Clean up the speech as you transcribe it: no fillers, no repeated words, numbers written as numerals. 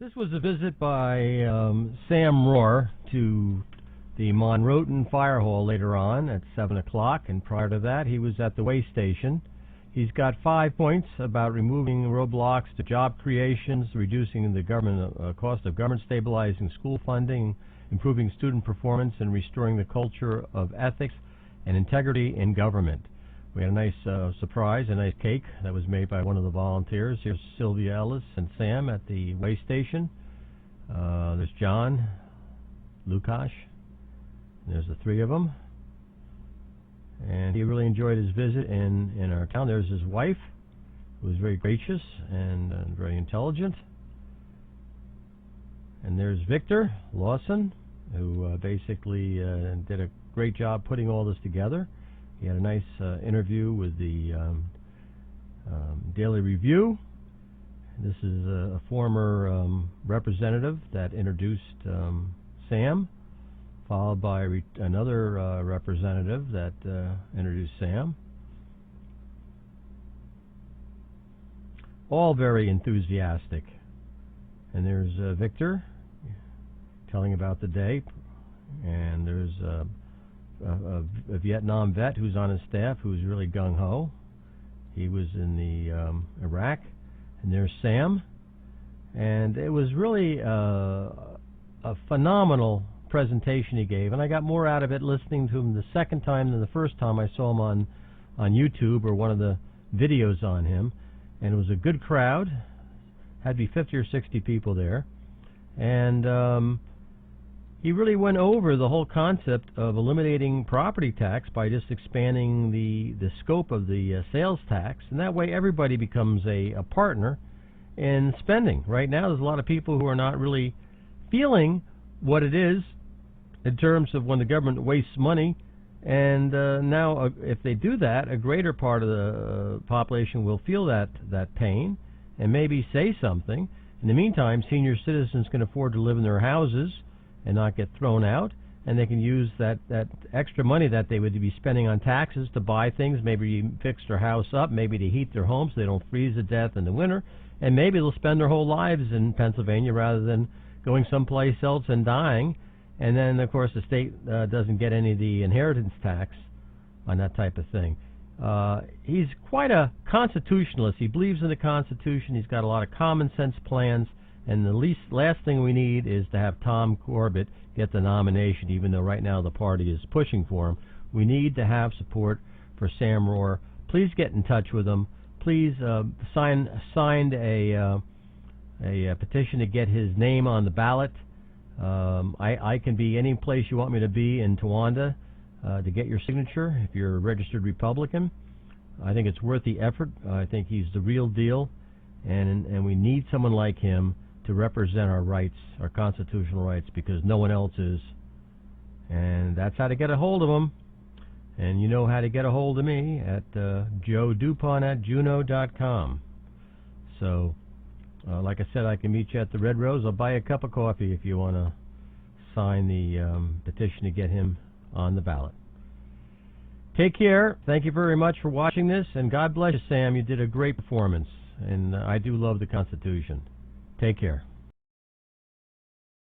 This was a visit by Sam Rohrer to the Monroe Fire Hall later on at 7 o'clock, and prior to that he was at the way station. He's got 5 points about removing roadblocks to job creations, reducing the government cost of government, stabilizing school funding, improving student performance, and restoring the culture of ethics and integrity in government. We had a nice surprise, a nice cake that was made by one of the volunteers. Here's Sylvia Ellis and Sam at the way station. There's John, Lukash. There's the three of them. And he really enjoyed his visit in our town. There's his wife, who was very gracious and very intelligent. And there's Victor Lawson, who basically did a great job putting all this together. He had a nice interview with the Daily Review. This is a former representative that introduced Sam, followed by another representative that introduced Sam. All very enthusiastic. And there's Victor telling about the day. And there's a Vietnam vet who's on his staff who's really gung-ho. He was in the Iraq. And there's Sam. And it was really a phenomenal presentation he gave, and I got more out of it listening to him the second time than the first time I saw him on YouTube or one of the videos on him. And it was a good crowd. Had to be 50 or 60 people there. And he really went over the whole concept of eliminating property tax by just expanding the scope of the sales tax, and that way everybody becomes a partner in spending. Right now there's a lot of people who are not really feeling what it is in terms of when the government wastes money, and now if they do that, a greater part of the population will feel that pain and maybe say something. In the meantime, senior citizens can afford to live in their houses and not get thrown out, and they can use that extra money that they would be spending on taxes to buy things, maybe fix their house up, maybe to heat their homes so they don't freeze to death in the winter, and maybe they'll spend their whole lives in Pennsylvania rather than going someplace else and dying. And then, of course, the state doesn't get any of the inheritance tax on that type of thing. He's quite a constitutionalist. He believes in the Constitution. He's got a lot of common sense plans. And the last thing we need is to have Tom Corbett get the nomination, even though right now the party is pushing for him. We need to have support for Sam Rohrer. Please get in touch with him. Please signed a petition to get his name on the ballot. I can be any place you want me to be in Towanda to get your signature if you're a registered Republican. I think it's worth the effort. I think he's the real deal, and we need someone like him to represent our rights, our constitutional rights, because no one else is. And that's how to get a hold of him. And you know how to get a hold of me at joedupont@juno.com. So like I said, I can meet you at the Red Rose. I'll buy you a cup of coffee if you want to sign the petition to get him on the ballot. Take care. Thank you very much for watching this, and God bless you, Sam. You did a great performance, and I do love the Constitution. Take care.